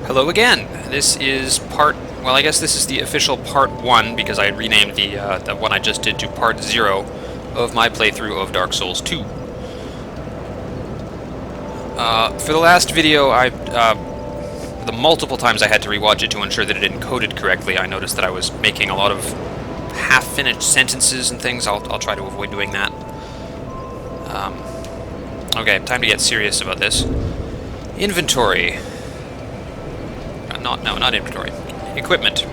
Hello again. This is well, I guess this is the official part 1 because I had renamed the one I just did to part 0 of my playthrough of Dark Souls 2. For the last video, the multiple times I had to rewatch it to ensure that it encoded correctly, I noticed that I was making a lot of half-finished sentences and things. I'll try to avoid doing that. Okay, time to get serious about this. Inventory. Not inventory. Equipment.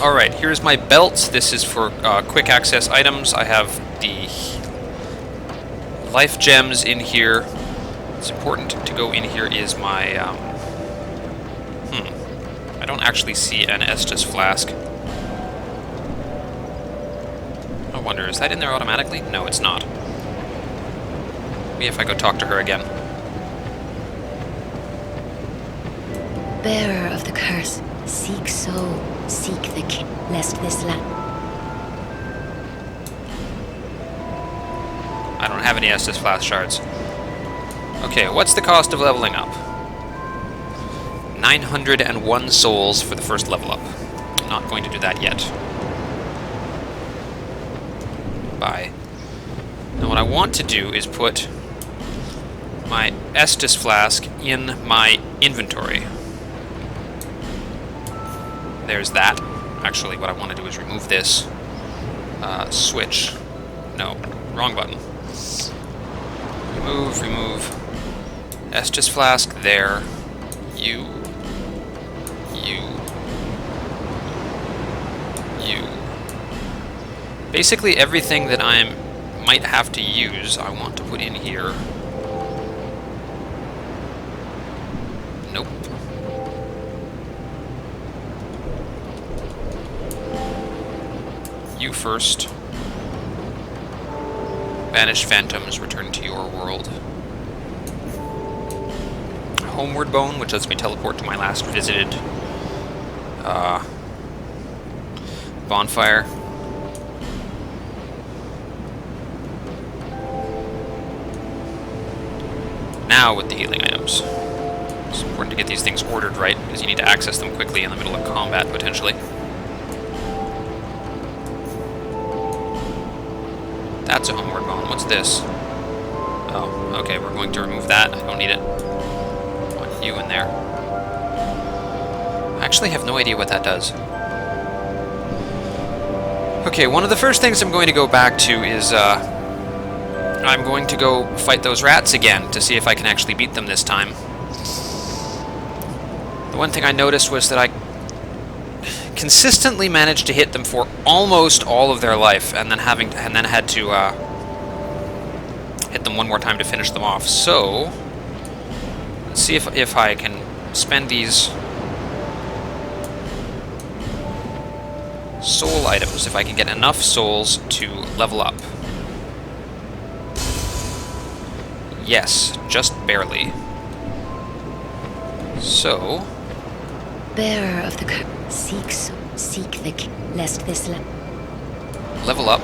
Alright, here's my belt. This is for quick access items. I have the life gems in here. It's important to go in here is my... I don't actually see an Estus flask. I wonder, is that in there automatically? No, it's not. Maybe if I go talk to her again. Bearer of the curse, seek soul, seek the king, lest this land... I don't have any Estus flask shards. Okay, what's the cost of leveling up? 901 souls for the first level up. I'm not going to do that yet. Bye. Now what I want to do is put my Estus flask in my inventory. There's that. Actually, what I want to do is remove this. Switch. No, wrong button. Remove. Estus flask there. You. Basically everything that I might have to use, I want to put in here. Nope. You first. Banished phantoms, return to your world. Homeward bone, which lets me teleport to my last visited bonfire. Now with the healing items. It's important to get these things ordered right, because you need to access them quickly in the middle of combat, potentially. That's a homeward bone. What's this? Oh, okay, we're going to remove that. I don't need it. I want you in there. I actually have no idea what that does. Okay, one of the first things I'm going to go back to is, I'm going to go fight those rats again to see if I can actually beat them this time. The one thing I noticed was that I consistently managed to hit them for almost all of their life, and then had to hit them one more time to finish them off. So let's see if I can spend these soul items, if I can get enough souls to level up. Yes, just barely. So Bearer of the curse, seek soul, seek the king, lest this land... Level up.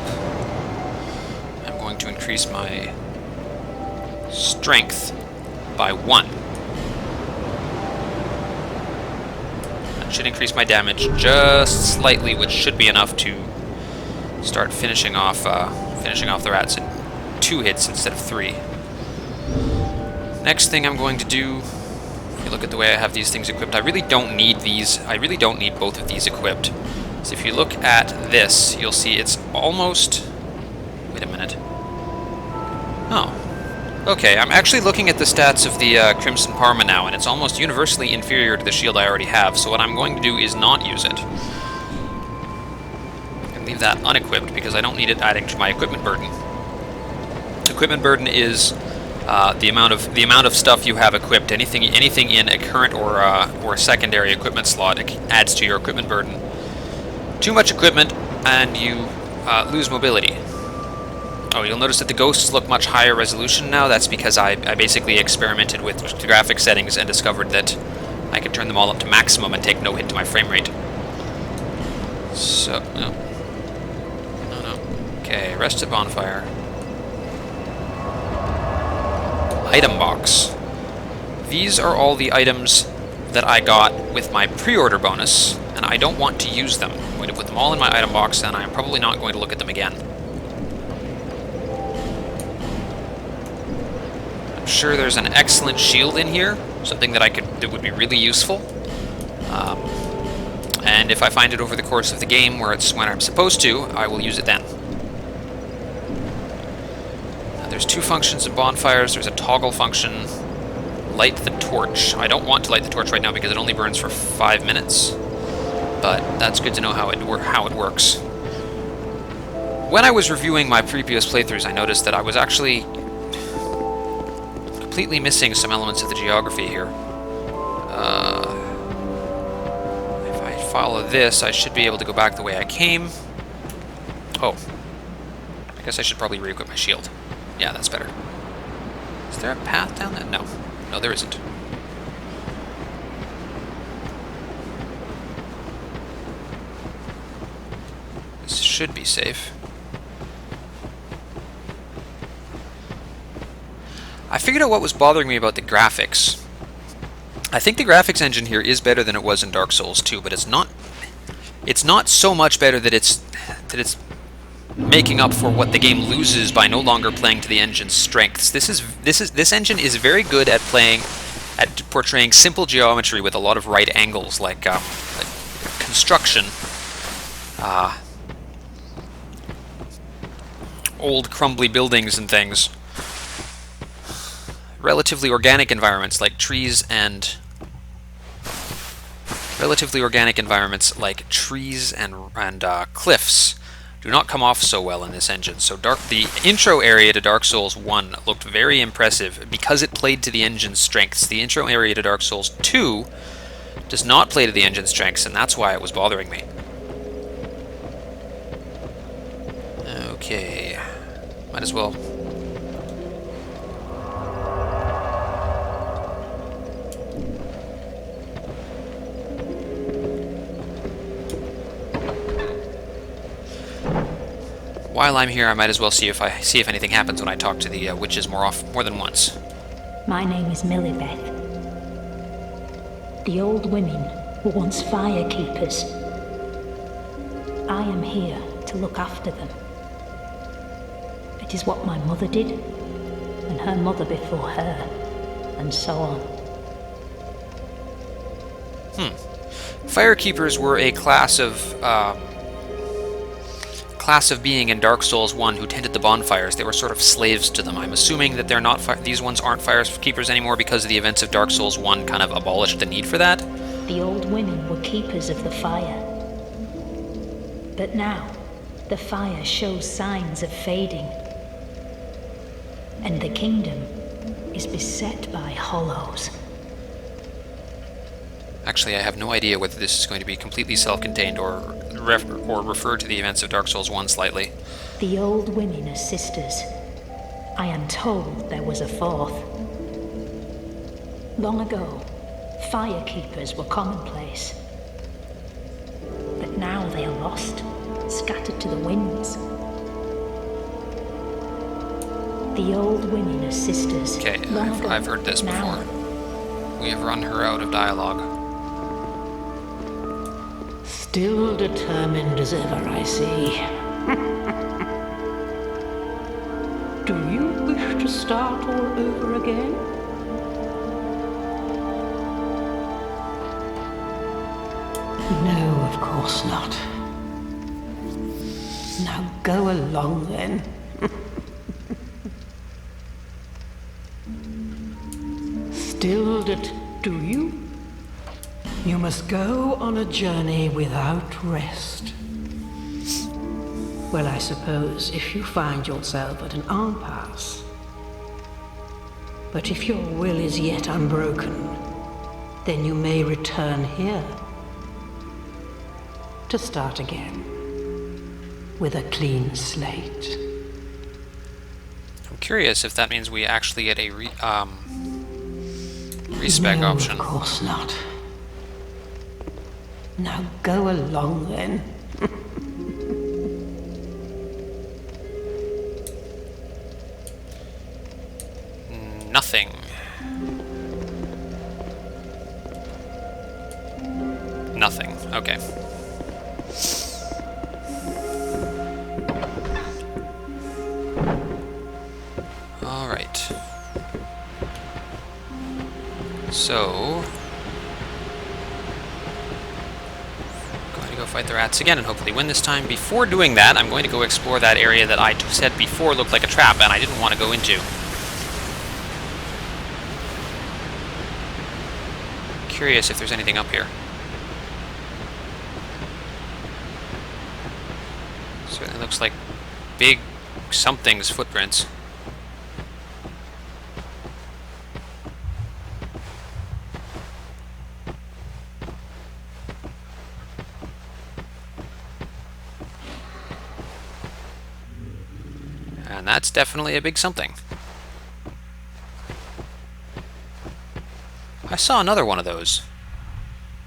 I'm going to increase my strength by 1. That should increase my damage just slightly, which should be enough to start finishing off the rats in 2 hits instead of 3. Next thing I'm going to do, if you look at the way I have these things equipped, I really don't need these. I really don't need both of these equipped. So if you look at this, you'll see it's almost... Wait a minute. Oh. Okay, I'm actually looking at the stats of the Crimson Parma now, and it's almost universally inferior to the shield I already have, so what I'm going to do is not use it. And leave that unequipped, because I don't need it adding to my equipment burden. Equipment burden is the amount of stuff you have equipped. Anything in a current or a secondary equipment slot, it adds to your equipment burden. Too much equipment, and you lose mobility. Oh, you'll notice that the ghosts look much higher resolution now. That's because I basically experimented with the graphic settings and discovered that I could turn them all up to maximum and take no hit to my frame rate. So, no. Okay, rest of bonfire. Item box. These are all the items that I got with my pre-order bonus, and I don't want to use them. I'm going to put them all in my item box, and I'm probably not going to look at them again. I'm sure there's an excellent shield in here, something that would be really useful. And if I find it over the course of the game when I'm supposed to, I will use it then. There's two functions in bonfires. There's a toggle function. Light the torch. I don't want to light the torch right now because it only burns for 5 minutes. But that's good to know how it works. When I was reviewing my previous playthroughs, I noticed that I was actually completely missing some elements of the geography here. If I follow this, I should be able to go back the way I came. Oh. I guess I should probably re-equip my shield. Yeah, that's better. Is there a path down that? No. No, there isn't. This should be safe. I figured out what was bothering me about the graphics. I think the graphics engine here is better than it was in Dark Souls 2, but it's not so much better that it's making up for what the game loses by no longer playing to the engine's strengths. This engine is very good at portraying simple geometry with a lot of right angles, like construction, old crumbly buildings and things, relatively organic environments like trees and cliffs do not come off so well in this engine. So the intro area to Dark Souls 1 looked very impressive because it played to the engine's strengths. The intro area to Dark Souls 2 does not play to the engine's strengths, and that's why it was bothering me. Okay. Might as well. While I'm here, I might as well see if anything happens when I talk to the witches more than once. My name is Millibeth. The old women were once firekeepers. I am here to look after them. It is what my mother did, and her mother before her, and so on. Firekeepers were a class of being in Dark Souls 1 who tended the bonfires. They were sort of slaves to them. I'm assuming that these ones aren't firekeepers anymore because of the events of Dark Souls 1 kind of abolished the need for that. The old women were keepers of the fire. But now, the fire shows signs of fading. And the kingdom is beset by hollows. Actually, I have no idea whether this is going to be completely self-contained or refer to the events of Dark Souls 1 slightly. The old women are sisters. I am told there was a fourth. Long ago, firekeepers were commonplace. But now they are lost, scattered to the winds. The old women are sisters. Okay, I've heard this before. We have run her out of dialogue. Still determined as ever, I see. Do you wish to start all over again? No, of course not. Now go along then. Still do you? You must go on a journey without rest. Well, I suppose if you find yourself at an impasse. But if your will is yet unbroken, then you may return here to start again with a clean slate. I'm curious if that means we actually get a respec option. Of course not. Now go along then. Nothing. Nothing. Okay. Alright. So... going to go fight the rats again and hopefully win this time. Before doing that, I'm going to go explore that area that I said before looked like a trap and I didn't want to go into. Curious if there's anything up here. Certainly looks like big something's footprints. And that's definitely a big something. I saw another one of those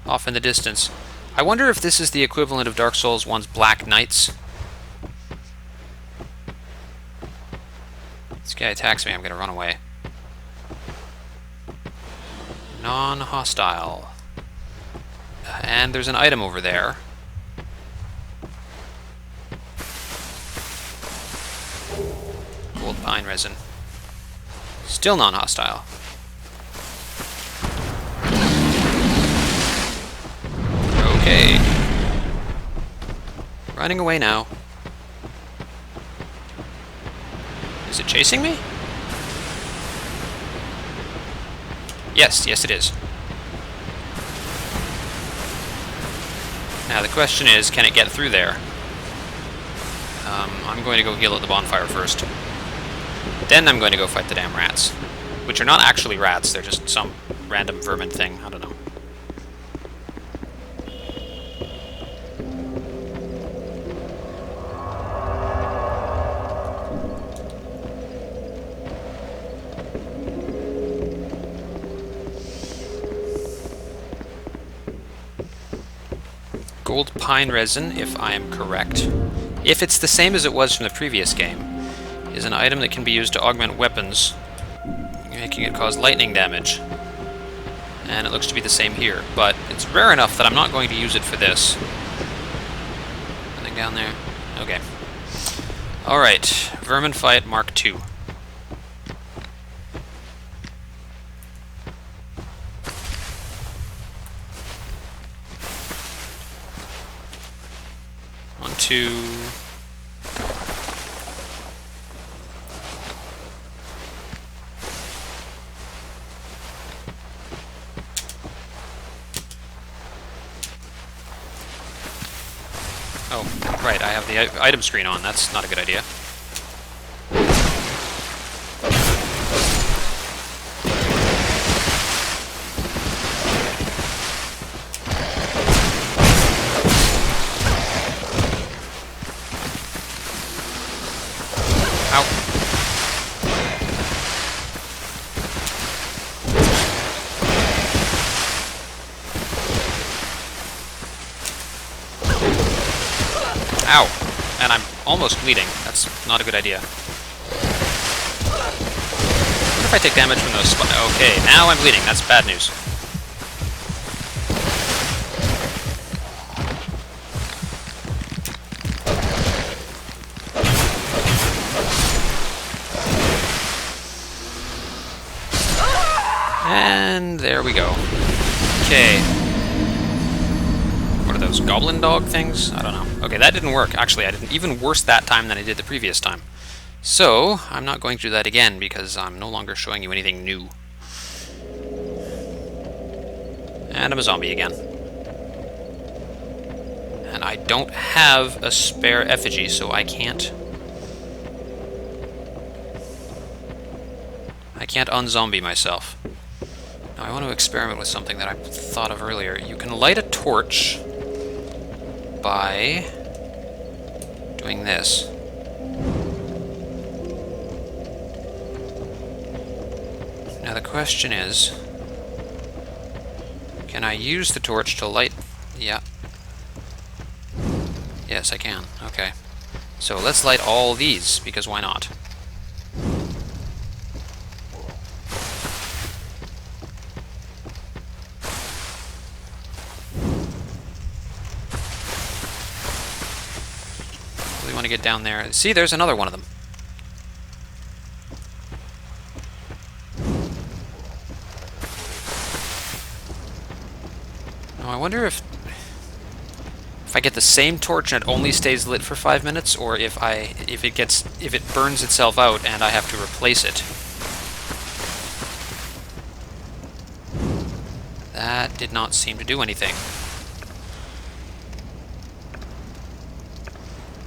off in the distance. I wonder if this is the equivalent of Dark Souls 1's Black Knights. This guy attacks me, I'm gonna run away. Non-hostile. And there's an item over there. Gold pine resin. Still non-hostile. Okay. Running away now. Is it chasing me? Yes, yes it is. Now the question is, can it get through there? I'm going to go heal at the bonfire first. Then I'm going to go fight the damn rats. Which are not actually rats, they're just some random vermin thing, I don't know. Gold pine resin, if I am correct. If it's the same as it was from the previous game, is an item that can be used to augment weapons, making it cause lightning damage. And it looks to be the same here, but it's rare enough that I'm not going to use it for this. Nothing down there? Okay. Alright, Vermin Fight Mark II. Oh, right, I have the item screen on. That's not a good idea. Ow! And I'm almost bleeding. That's not a good idea. What if I take damage from those okay, now I'm bleeding. That's bad news. And there we go. Okay. What are those, goblin dog things? I don't know. Okay, that didn't work. Actually, I did even worse that time than I did the previous time. So, I'm not going to do that again because I'm no longer showing you anything new. And I'm a zombie again. And I don't have a spare effigy, so I can't unzombie myself. Now I want to experiment with something that I thought of earlier. You can light a torch by doing this. Now the question is, can I use the torch to light... Yeah. Yes, I can. Okay. So let's light all these, because why not? really want to get down there. See, there's another one of them. Now, I wonder if I get the same torch and it only stays lit for 5 minutes, or if it burns itself out and I have to replace it. That did not seem to do anything.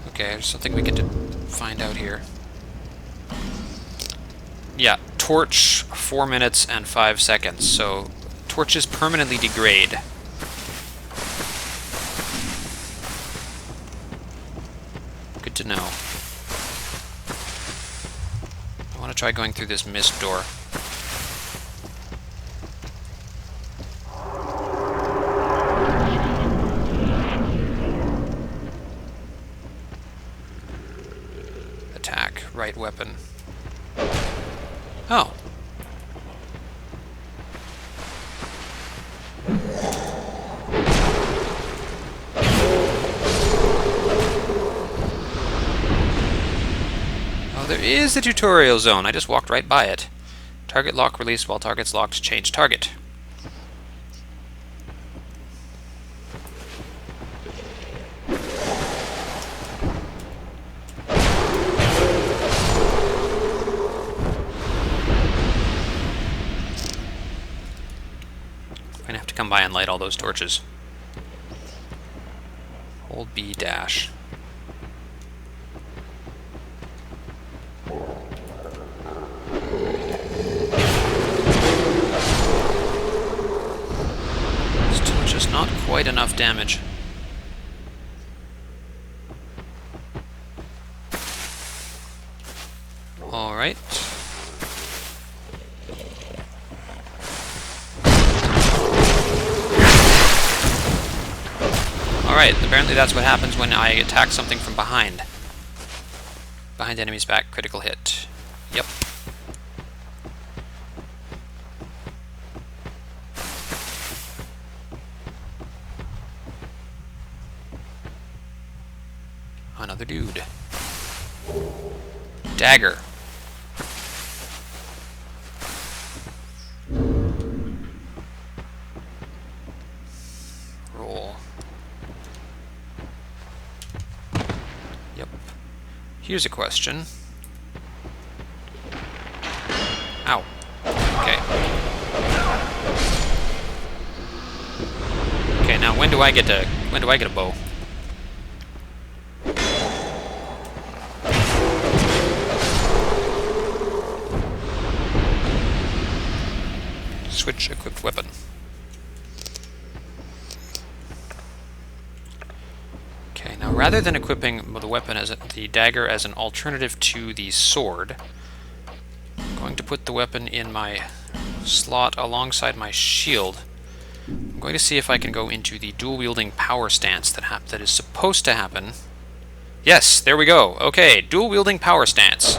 Okay, there's something we get to find out here. Yeah, torch 4 minutes and 5 seconds, so torches permanently degrade. Good to know. I want to try going through this mist door. Attack, right weapon. Oh. Oh, there is a tutorial zone. I just walked right by it. Target lock release while target's locked. Change target. I'm gonna have to come by and light all those torches. Hold B dash. Still just not quite enough damage. All right. Alright, apparently that's what happens when I attack something from behind. Behind enemy's back, critical hit. Yep. Another dude. Dagger. Roll. Yep. Here's a question. Ow. Okay. Okay, now when do I get a bow? Switch equipped weapon. Okay, now rather than equipping the weapon as the dagger as an alternative to the sword, I'm going to put the weapon in my slot alongside my shield. I'm going to see if I can go into the dual-wielding power stance that is supposed to happen. Yes, there we go. Okay, dual-wielding power stance.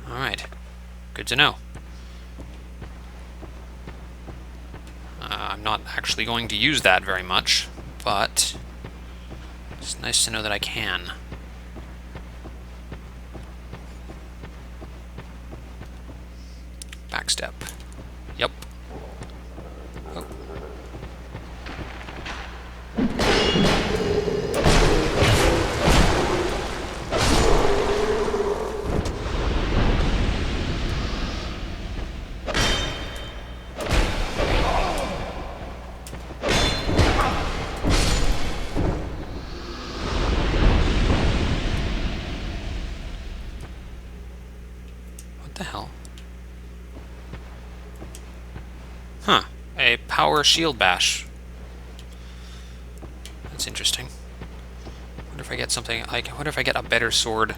Alright, good to know. I'm not actually going to use that very much, but it's nice to know that I can. Backstep. Yep. Oh. What the hell? Huh. A power shield bash. That's interesting. Wonder if I get something like, I wonder if I get a better sword.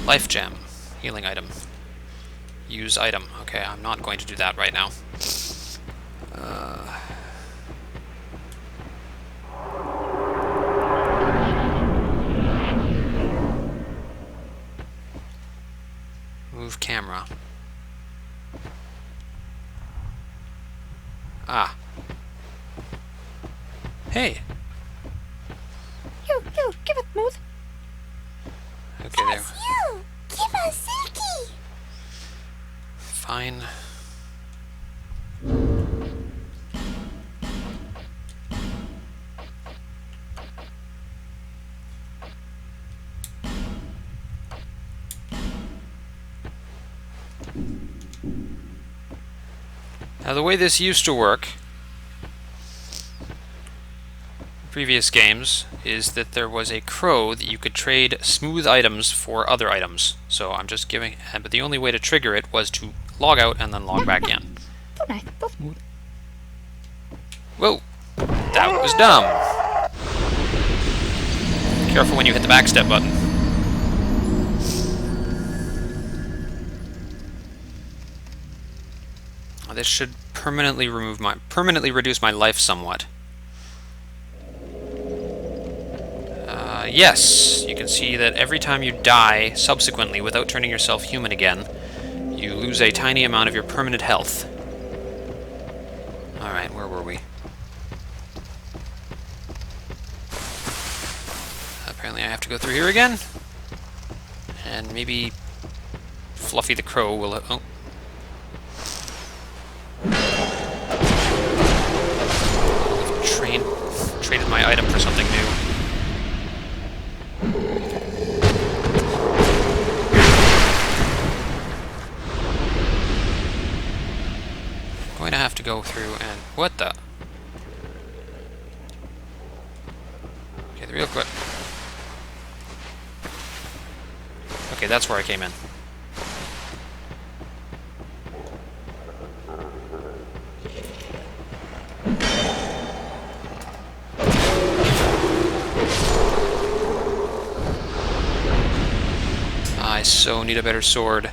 Life gem. Healing item. Use item. Okay, I'm not going to do that right now. Hey. You, give it smooth. Okay, there. You, give us silky. Fine. Now, the way this used to work in previous games is that there was a crow that you could trade smooth items for other items. So I'm just giving, but the only way to trigger it was to log out and then log back in. Too nice, too smooth. Whoa! That was dumb! Careful when you hit the backstep button. This should permanently reduce my life somewhat. Yes, you can see that every time you die subsequently without turning yourself human again, you lose a tiny amount of your permanent health. Alright, where were we? Apparently I have to go through here again. And maybe Fluffy the Crow will... Oh. Traded my item for something new. I'm going to have to go through and... What the? Okay, the real quick. Okay, that's where I came in. I so need a better sword.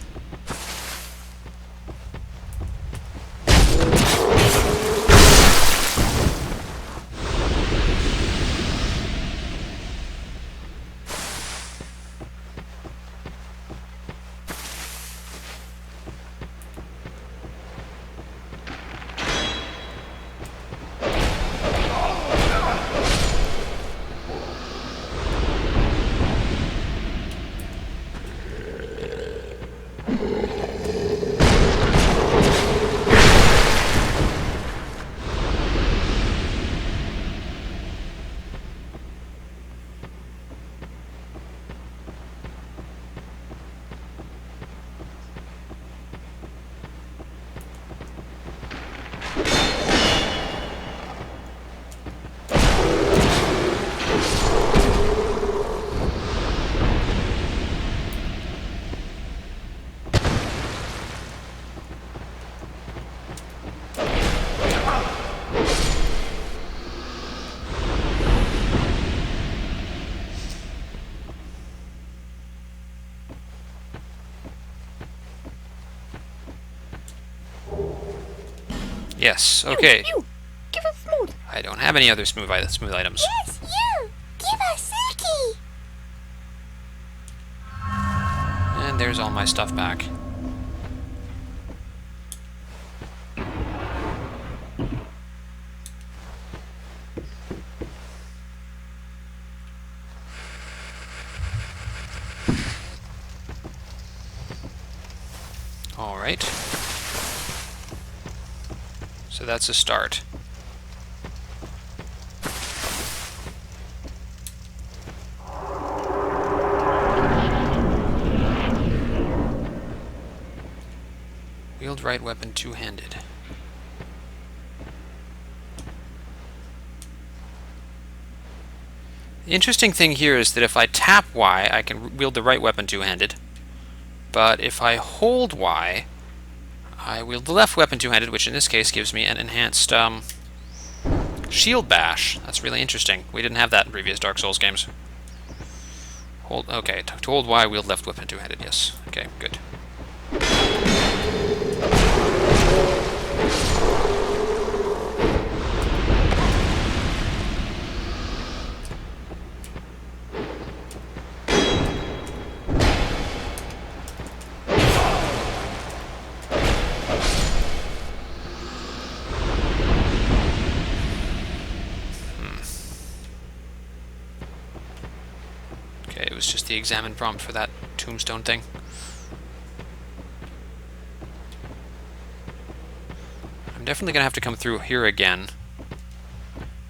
Yes, okay. You, give us smooth. I don't have any other smooth items. Yes, you, give us silky. And there's all my stuff back. Alright. So that's a start. Wield right weapon two-handed. The interesting thing here is that if I tap Y, I can wield the right weapon two-handed. But if I hold Y, I wield the left weapon two-handed, which in this case gives me an enhanced shield bash. That's really interesting. We didn't have that in previous Dark Souls games. Okay, to hold Y, wield left weapon two-handed, yes. Okay, good. Okay, it was just the examine prompt for that tombstone thing. I'm definitely gonna have to come through here again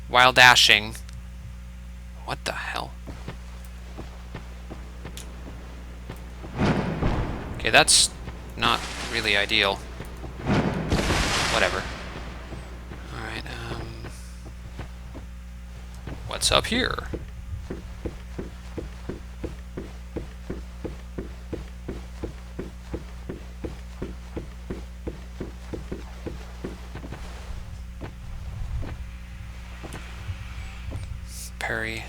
while dashing. What the hell? Okay, that's not really ideal. Whatever. Alright, what's up here? Parry.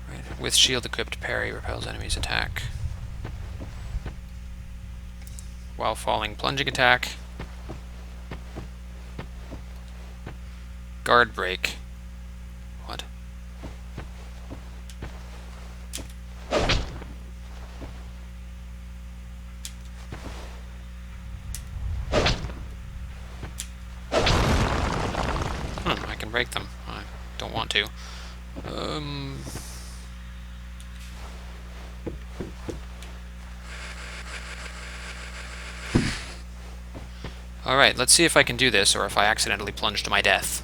Right. With shield equipped, parry repels enemies' attack. While falling, plunging attack. Guard break. What? I can break them. I don't want to. Alright, let's see if I can do this, or if I accidentally plunge to my death.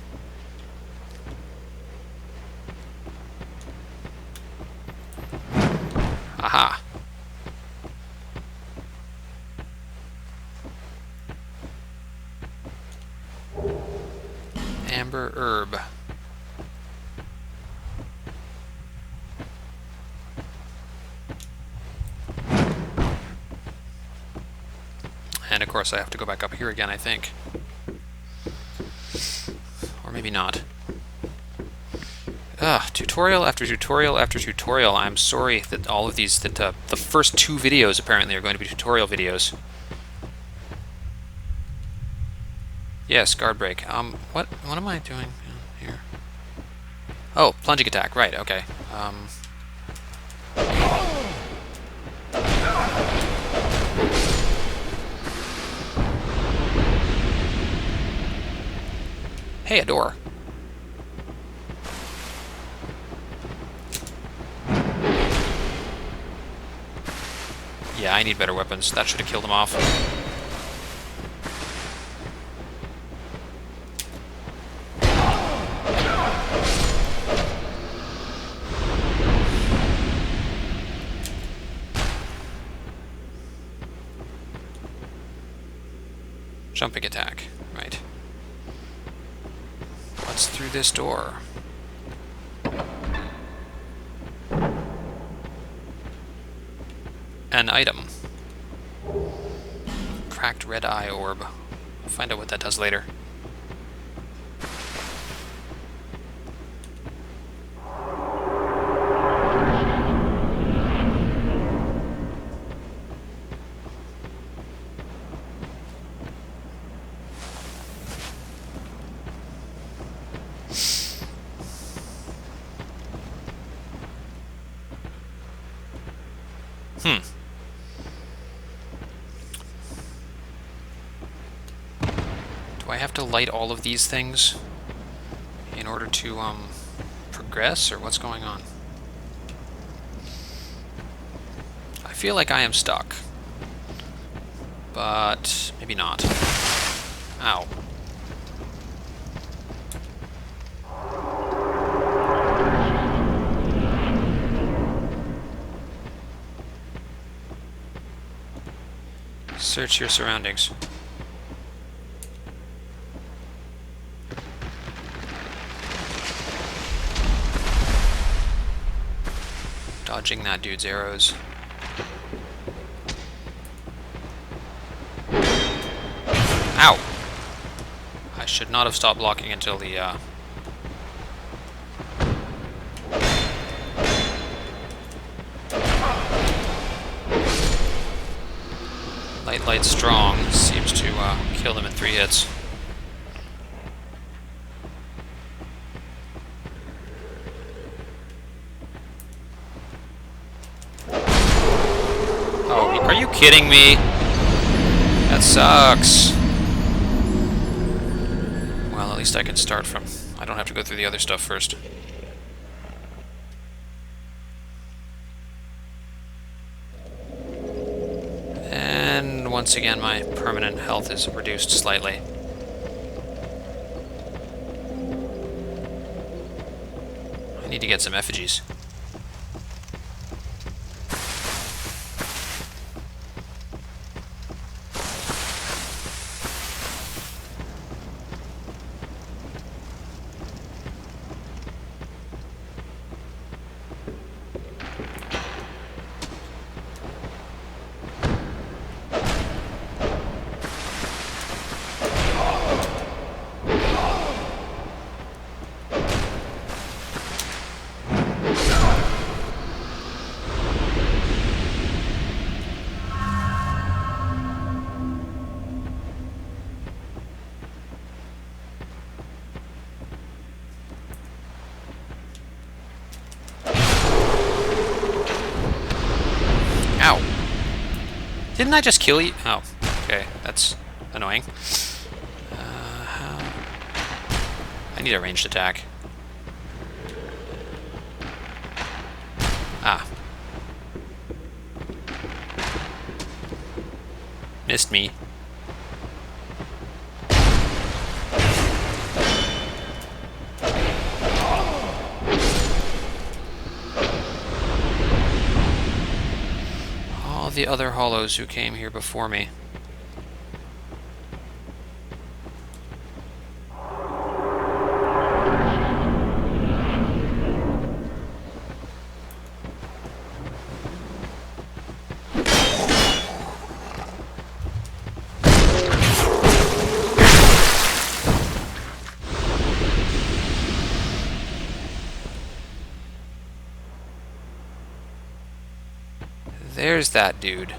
Aha! Amber herb. And of course I have to go back up here again, I think. Or maybe not. Tutorial after tutorial after tutorial. I'm sorry that all of these, the first 2 videos apparently are going to be tutorial videos. Yes, guard break. What am I doing here? Oh, plunging attack, right, okay. Hey, a door. Yeah, I need better weapons. That should have killed him off. Jumping attack. Right. What's through this door? An item. Cracked red eye orb. I'll find out what that does later. Do I have to light all of these things in order to progress, or what's going on? I feel like I am stuck, but maybe not. Ow. Search your surroundings. Dodging that dude's arrows. Ow! I should not have stopped blocking until the, Light strong seems to kill them in 3 hits. Oh, are you kidding me? That sucks. Well, at least I can start from... I don't have to go through the other stuff first. once again my permanent health is reduced slightly. I need to get some effigies. Ow! Didn't I just kill you? Oh, okay, that's annoying. I need a ranged attack. Ah. Missed me. All the other hollows who came here before me. There's that dude.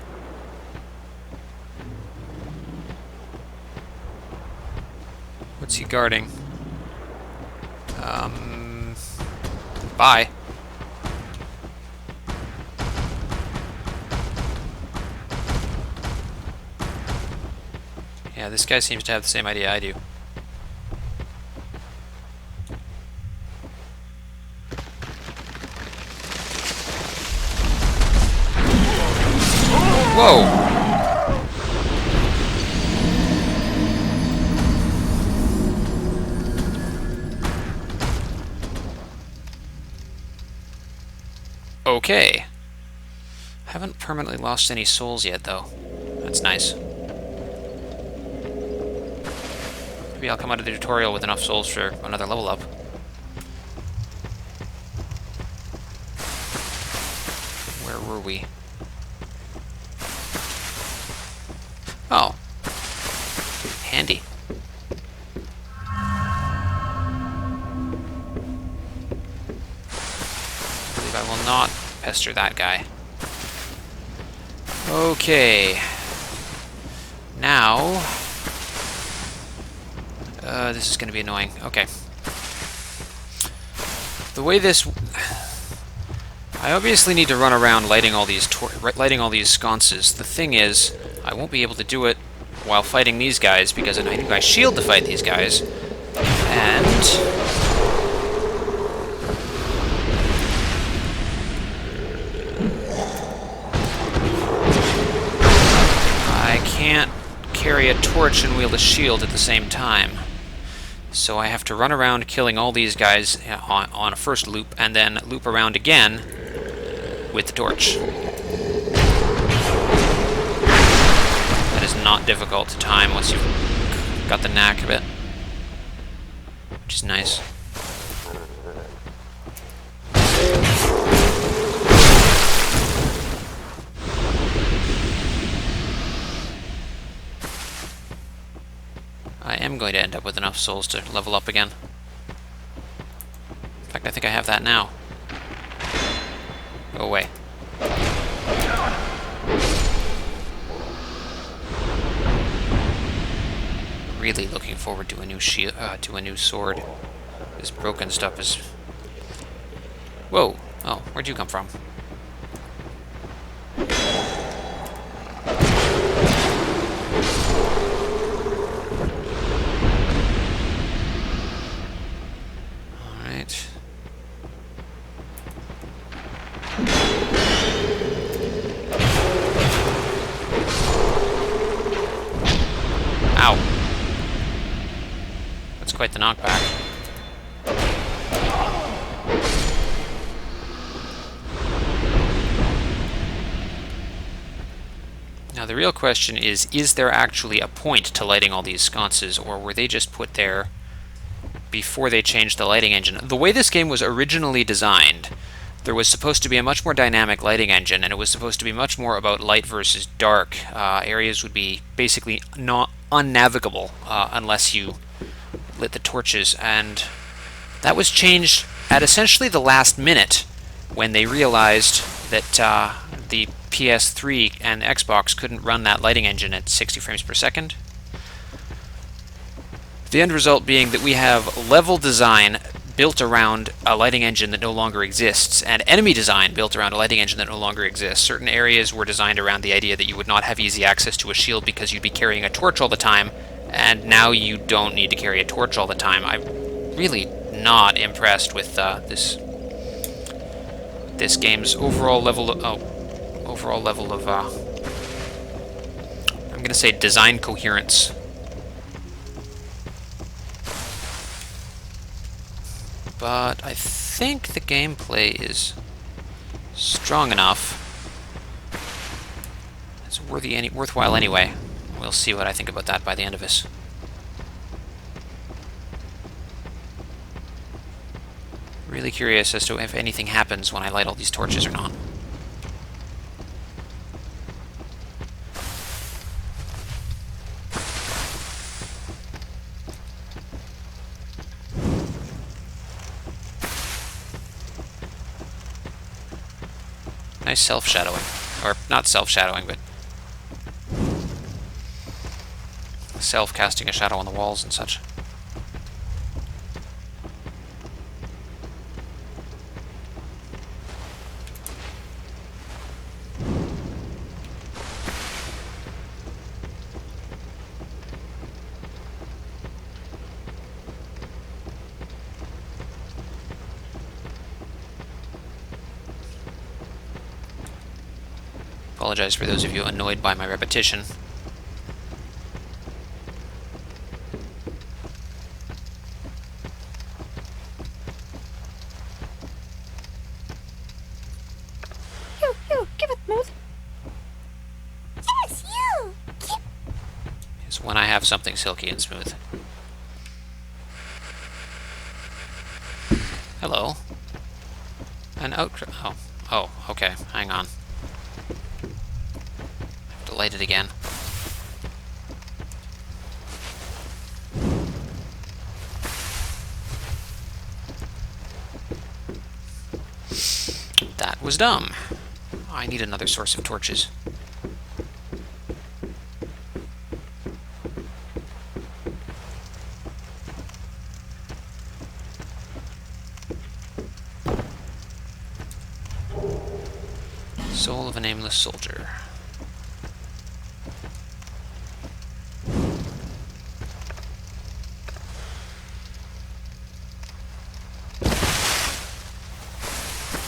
What's he guarding? Bye. Yeah, this guy seems to have the same idea I do. Whoa! Okay. Haven't permanently lost any souls yet, though. That's nice. Maybe I'll come out of the tutorial with enough souls for another level up. Where were we? Oh. Handy. I believe I will not pester that guy. Okay. Now... this is going to be annoying. Okay. The way this... I obviously need to run around lighting all these sconces. The thing is, I won't be able to do it while fighting these guys because I need my shield to fight these guys. And I can't carry a torch and wield a shield at the same time. So I have to run around killing all these guys on a first loop and then loop around again with the torch. That is not difficult to time once you've got the knack of it, which is nice. I am going to end up with enough souls to level up again. In fact, I think I have that now. Go away. Really looking forward to a new shield, to a new sword. This broken stuff is... Whoa! Oh, where'd you come from? Alright. quite the knockback. Now the real question is there actually a point to lighting all these sconces, or were they just put there before they changed the lighting engine? The way this game was originally designed, there was supposed to be a much more dynamic lighting engine, and it was supposed to be much more about light versus dark. Areas would be basically not unnavigable unless you lit the torches, and that was changed at essentially the last minute when they realized that the PS3 and Xbox couldn't run that lighting engine at 60 frames per second. The end result being that we have level design built around a lighting engine that no longer exists, and enemy design built around a lighting engine that no longer exists. Certain areas were designed around the idea that you would not have easy access to a shield because you'd be carrying a torch all the time, and now you don't need to carry a torch all the time. I'm really not impressed with this game's overall level of I'm gonna say design coherence. But I think the gameplay is strong enough. It's worthwhile anyway. We'll see what I think about that by the end of this. Really curious as to if anything happens when I light all these torches or not. Nice self-shadowing. Or, not self-shadowing, but self-casting a shadow on the walls and such. Apologize for those of you annoyed by my repetition. You, give it smooth. Yes, you. Is when I have something silky and smooth. Hello. An outcrop. Oh, okay. Hang on. Light it again. That was dumb. I need another source of torches. Soul of a nameless soldier.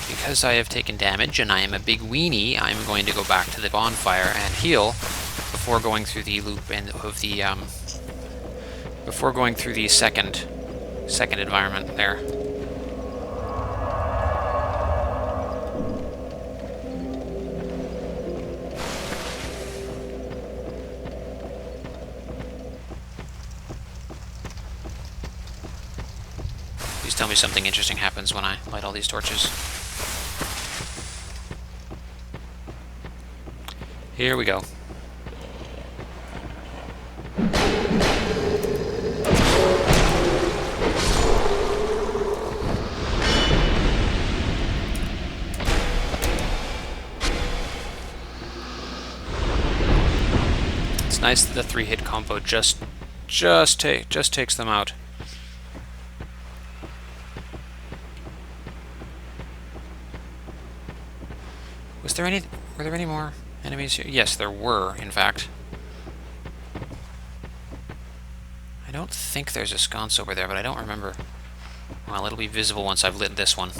Because I have taken damage and I am a big weenie, I'm going to go back to the bonfire and heal before going through the loop and of the before going through the second environment there. Please tell me something interesting happens when I light all these torches. Here we go. It's nice that the 3-hit combo just takes them out. Were there any more enemies here? Yes, there were, in fact. I don't think there's a sconce over there, but I don't remember. Well, it'll be visible once I've lit this one.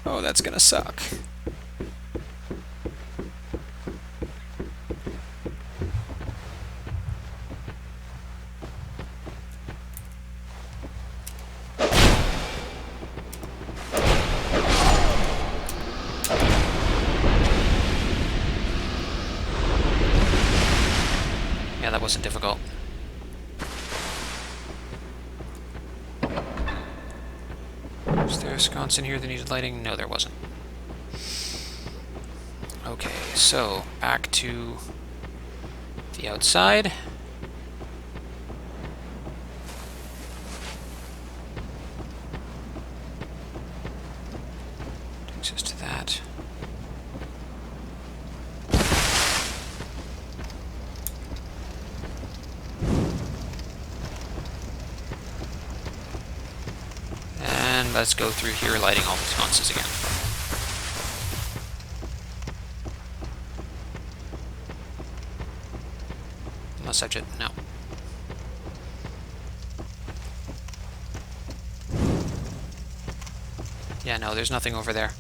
Oh, that's gonna suck. that wasn't difficult. Was there a sconce in here that needed lighting? No, there wasn't. Okay, so back to the outside. Takes us to that. And let's go through here, lighting all the sconces again. Unless I just... no. Yeah, no, there's nothing over there.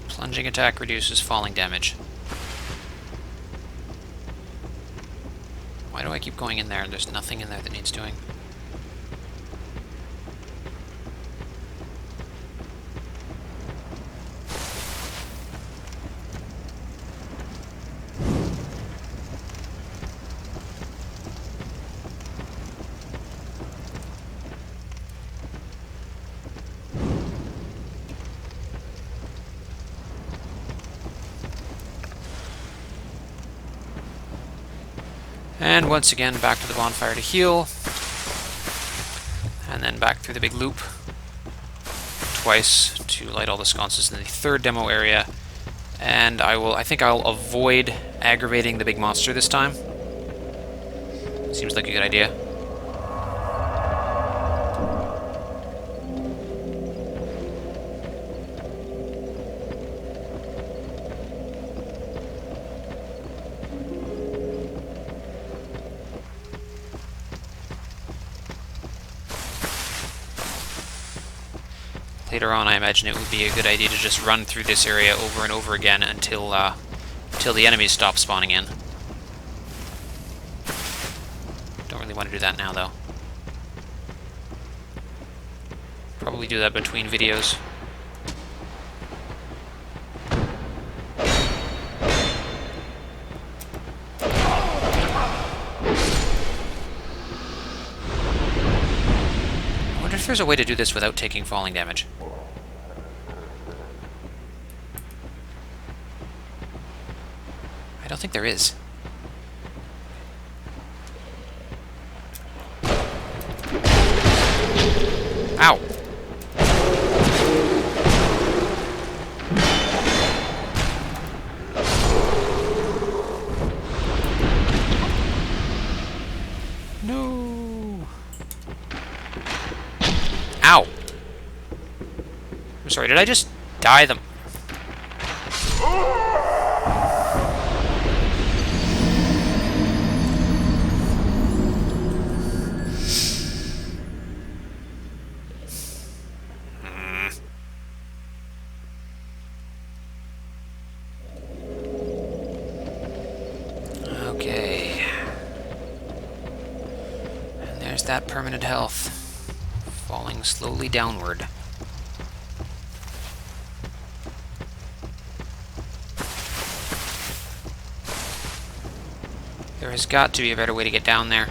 Plunging attack reduces falling damage. Why do I keep going in there? There's nothing in there that needs doing. And once again, back to the bonfire to heal. And then back through the big loop twice to light all the sconces in the third demo area. And I think I'll avoid aggravating the big monster this time. Seems like a good idea. Later on, I imagine it would be a good idea to just run through this area over and over again until the enemies stop spawning in. Don't really want to do that now, though. Probably do that between videos. I wonder if there's a way to do this without taking falling damage. I don't think there is. Ow! No! Ow! I'm sorry, did I just die them? Okay. And there's that permanent health. Falling slowly downward. There has got to be a better way to get down there.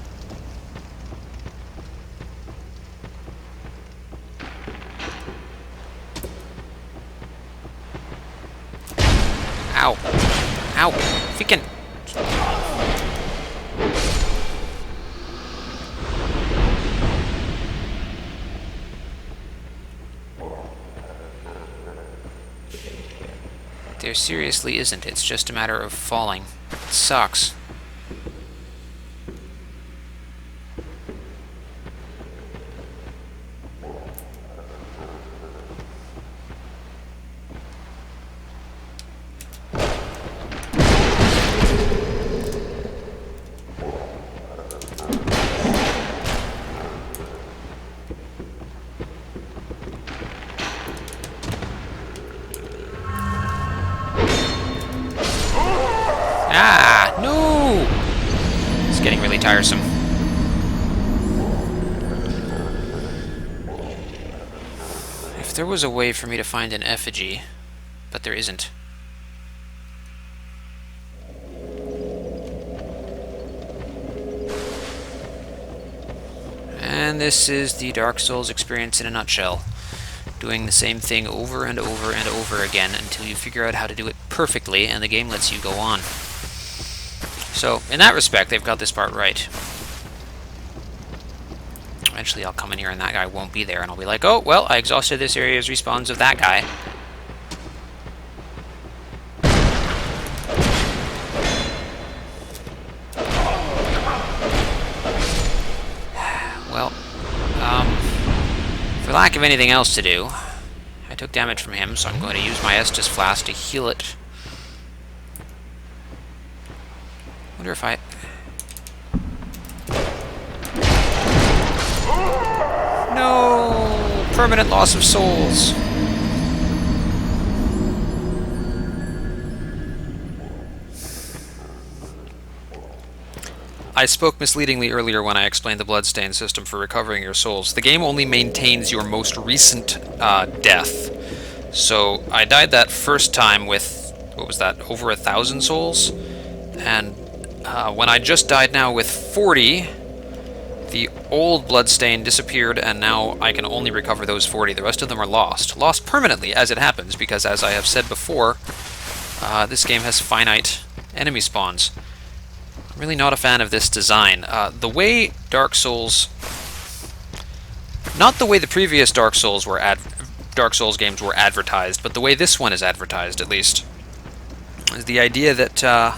Ow. Ow. Freaking... There seriously isn't. It's just a matter of falling. It sucks. Ah, no! It's getting really tiresome. If there was a way for me to find an effigy, but there isn't. And this is the Dark Souls experience in a nutshell. Doing the same thing over and over and over again until you figure out how to do it perfectly and the game lets you go on. So, in that respect, they've got this part right. Eventually I'll come in here and that guy won't be there and I'll be like, oh, well, I exhausted this area's respawns of that guy. Well, for lack of anything else to do, I took damage from him, so I'm going to use my Estus Flask to heal it. Wonder if I... No! Permanent loss of souls. I spoke misleadingly earlier when I explained the bloodstain system for recovering your souls. The game only maintains your most recent death. So I died that first time with, what was that, over 1,000 souls? And when I just died now with 40, the old bloodstain disappeared and now I can only recover those 40. The rest of them are lost. Lost permanently, as it happens, because as I have said before, this game has finite enemy spawns. I'm really not a fan of this design. The way Dark Souls... Not the way the previous Dark Souls games were advertised, but the way this one is advertised, at least, is the idea that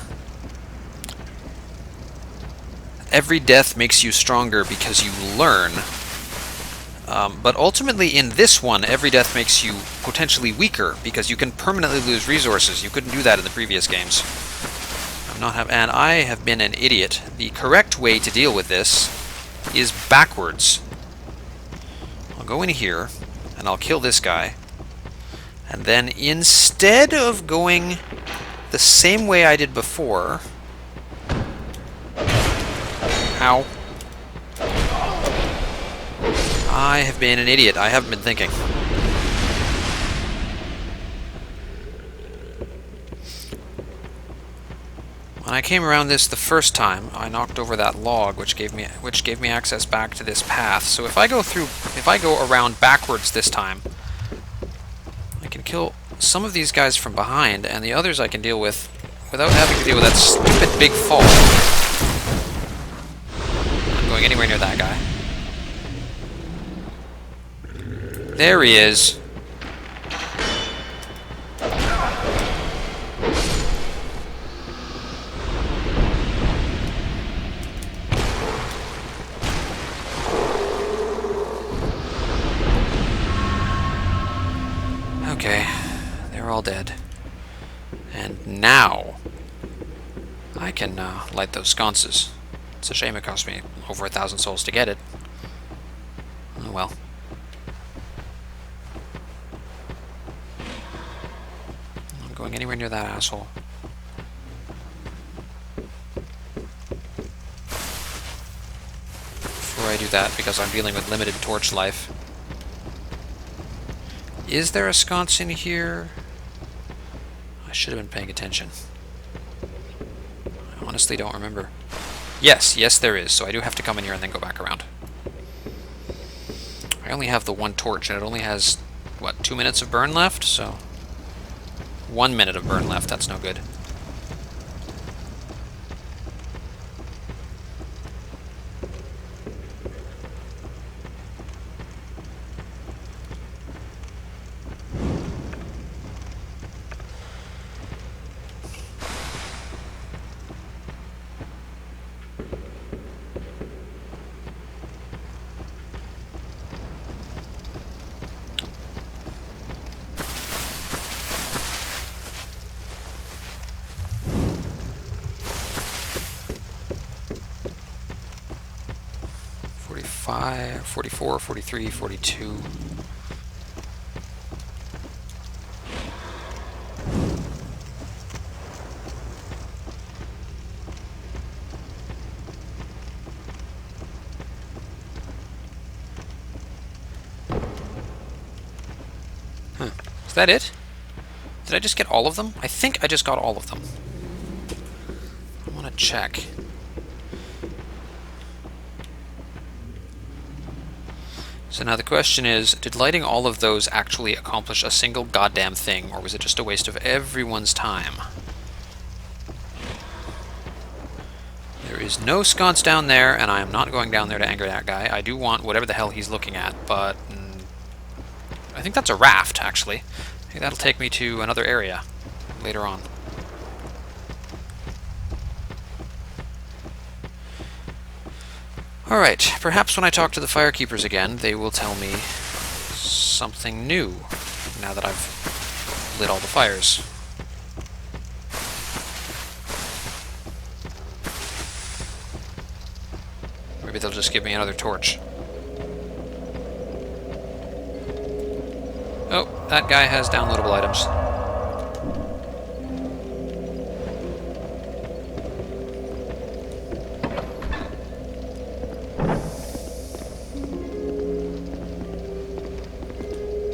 every death makes you stronger because you learn. But ultimately, in this one, every death makes you potentially weaker because you can permanently lose resources. You couldn't do that in the previous games. And I have been an idiot. The correct way to deal with this is backwards. I'll go in here, and I'll kill this guy. And then instead of going the same way I did before... Ow. I have been an idiot. I haven't been thinking. When I came around this the first time, I knocked over that log, which gave me access back to this path. So if I go around backwards this time, I can kill some of these guys from behind, and the others I can deal with without having to deal with that stupid big fall. I'm not going anywhere near that guy. There he is. Okay, they're all dead. And now I can light those sconces. It's a shame it cost me over 1,000 souls to get it. Oh well. I'm not going anywhere near that asshole. Before I do that, because I'm dealing with limited torch life. Is there a sconce in here? I should have been paying attention. I honestly don't remember. Yes, there is, so I do have to come in here and then go back around. I only have the one torch, and it only has, what, 2 minutes of burn left? So, 1 minute of burn left, that's no good. .45, 44, 43, 42. that it? Did I just get all of them? I think I just got all of them. I want to check. So now the question is, did lighting all of those actually accomplish a single goddamn thing, or was it just a waste of everyone's time? There is no sconce down there, and I am not going down there to anger that guy. I do want whatever the hell he's looking at, but I think that's a raft, actually. I think that'll take me to another area later on. Alright, perhaps when I talk to the firekeepers again, they will tell me something new, now that I've lit all the fires. Maybe they'll just give me another torch. Oh, that guy has downloadable items.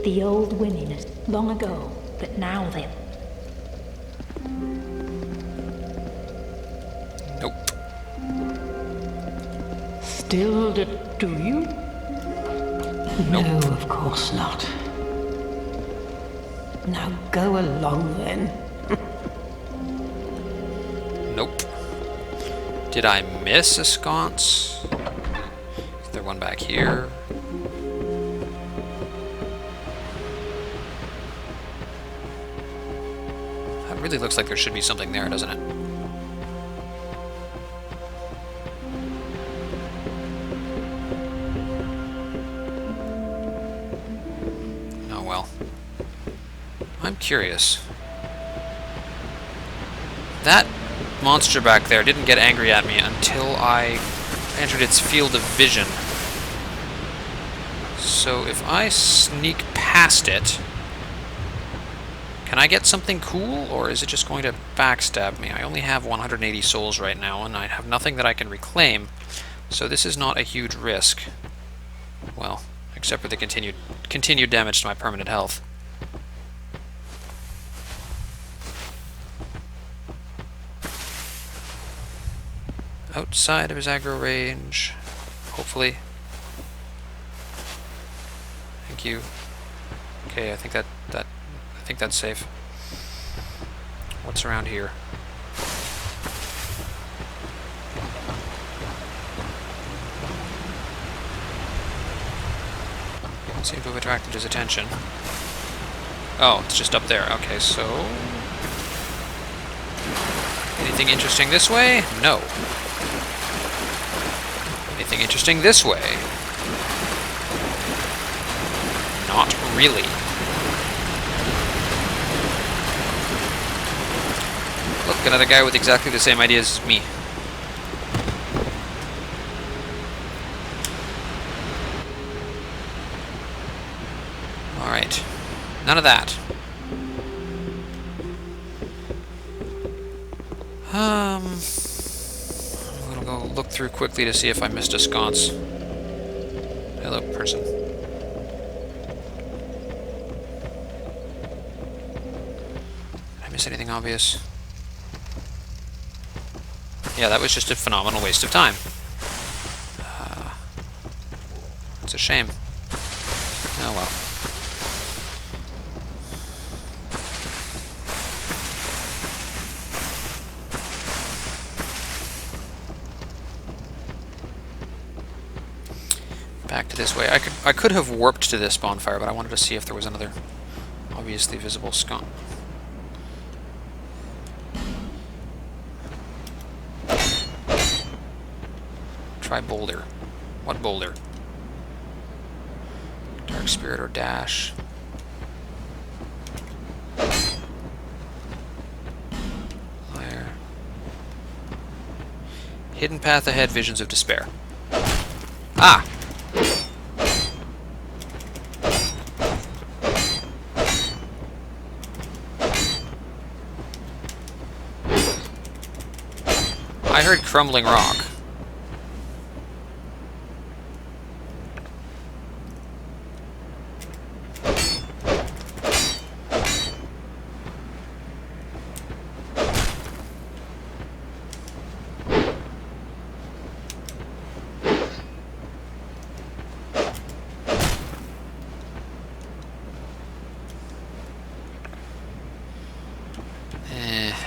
The old women, long ago, but now they... Nope. Still do you? Nope. No, of course not. Now go along then. Nope. Did I miss a sconce? Is there one back here? That really looks like there should be something there, doesn't it? Oh well. I'm curious. That monster back there didn't get angry at me until I entered its field of vision. So if I sneak past it, can I get something cool, or is it just going to backstab me? I only have 180 souls right now, and I have nothing that I can reclaim, so this is not a huge risk. Well, except for the continued damage to my permanent health. Outside of his aggro range, hopefully. Thank you. Okay, I think that's safe. What's around here? Seem to have attracted his attention. Oh, it's just up there. Okay, so... anything interesting this way? No. Anything interesting this way? Not really. Look, another guy with exactly the same ideas as me. Alright. None of that. I'm gonna go look through quickly to see if I missed a sconce. Hello, person. Did I miss anything obvious? Yeah, that was just a phenomenal waste of time. It's a shame. Oh well. Back to this way. I could have warped to this bonfire, but I wanted to see if there was another obviously visible sconce. Try boulder. What boulder? Dark spirit or dash. There. Hidden path ahead, visions of despair. Ah! I heard crumbling rock.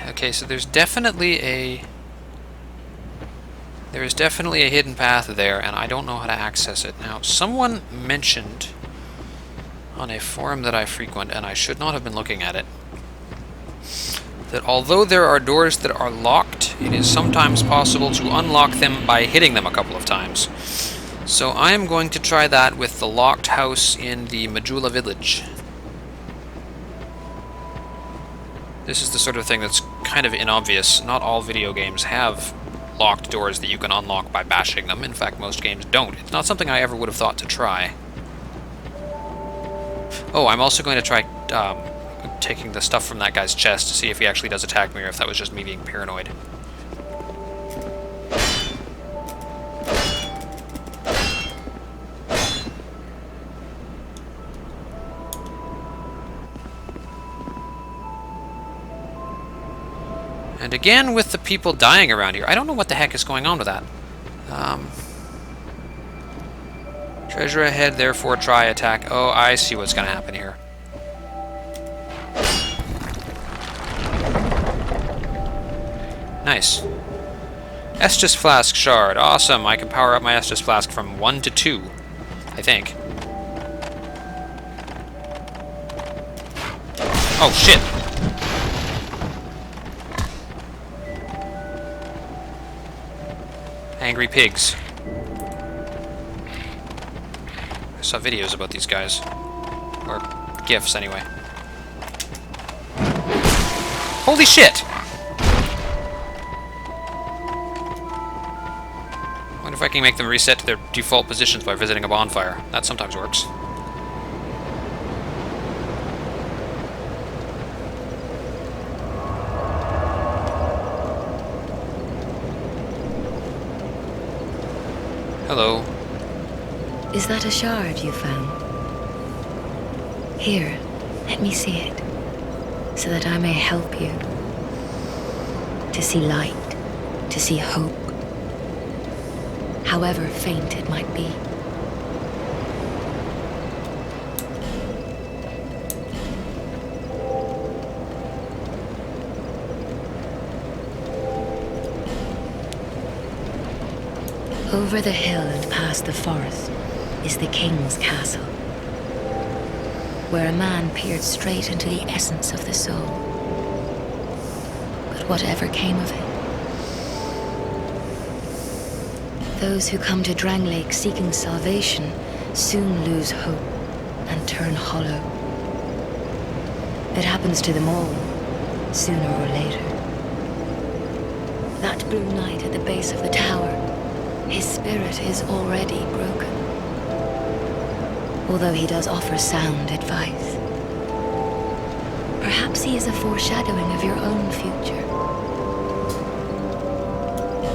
Okay, so there's definitely a hidden path there, and I don't know how to access it. Now, someone mentioned on a forum that I frequent, and I should not have been looking at it, that although there are doors that are locked, it is sometimes possible to unlock them by hitting them a couple of times. So I am going to try that with the locked house in the Majula village. This is the sort of thing that's kind of inobvious. Not all video games have locked doors that you can unlock by bashing them. In fact, most games don't. It's not something I ever would have thought to try. Oh, I'm also going to try taking the stuff from that guy's chest to see if he actually does attack me or if that was just me being paranoid. And again, with the people dying around here, I don't know what the heck is going on with that. Treasure ahead, therefore try attack. Oh, I see what's going to happen here. Nice. Estus Flask Shard. Awesome. I can power up my Estus Flask from 1 to 2, I think. Oh, shit. Angry pigs. I saw videos about these guys. Or GIFs, anyway. Holy shit! I wonder if I can make them reset to their default positions by visiting a bonfire. That sometimes works. Hello. Is that a shard you found? Here, let me see it, so that I may help you. To see light, to see hope, however faint it might be. Over the hill and past the forest is the king's castle, where a man peered straight into the essence of the soul. But whatever came of it, those who come to Drangleic seeking salvation soon lose hope and turn hollow. It happens to them all, sooner or later. That blue knight at the base of the tower, his spirit is already broken, although he does offer sound advice. Perhaps he is a foreshadowing of your own future.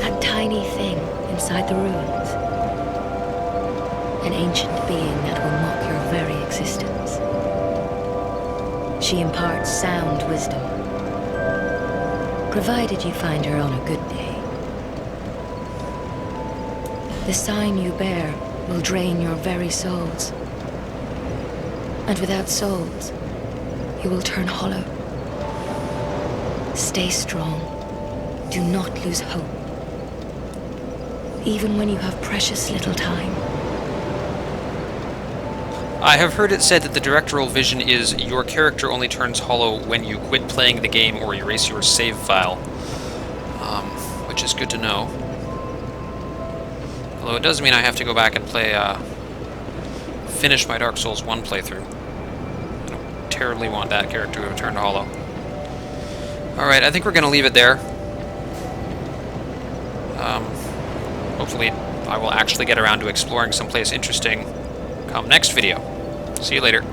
That tiny thing inside the ruins, an ancient being that will mock your very existence. She imparts sound wisdom, provided you find her on a good day. The sign you bear will drain your very souls. And without souls, you will turn hollow. Stay strong. Do not lose hope. Even when you have precious little time. I have heard it said that the directorial vision is your character only turns hollow when you quit playing the game or erase your save file. Which is good to know. Although it does mean I have to go back and play, finish my Dark Souls 1 playthrough. I don't terribly want that character to have turned hollow. Alright, I think we're going to leave it there. Hopefully I will actually get around to exploring someplace interesting come next video. See you later.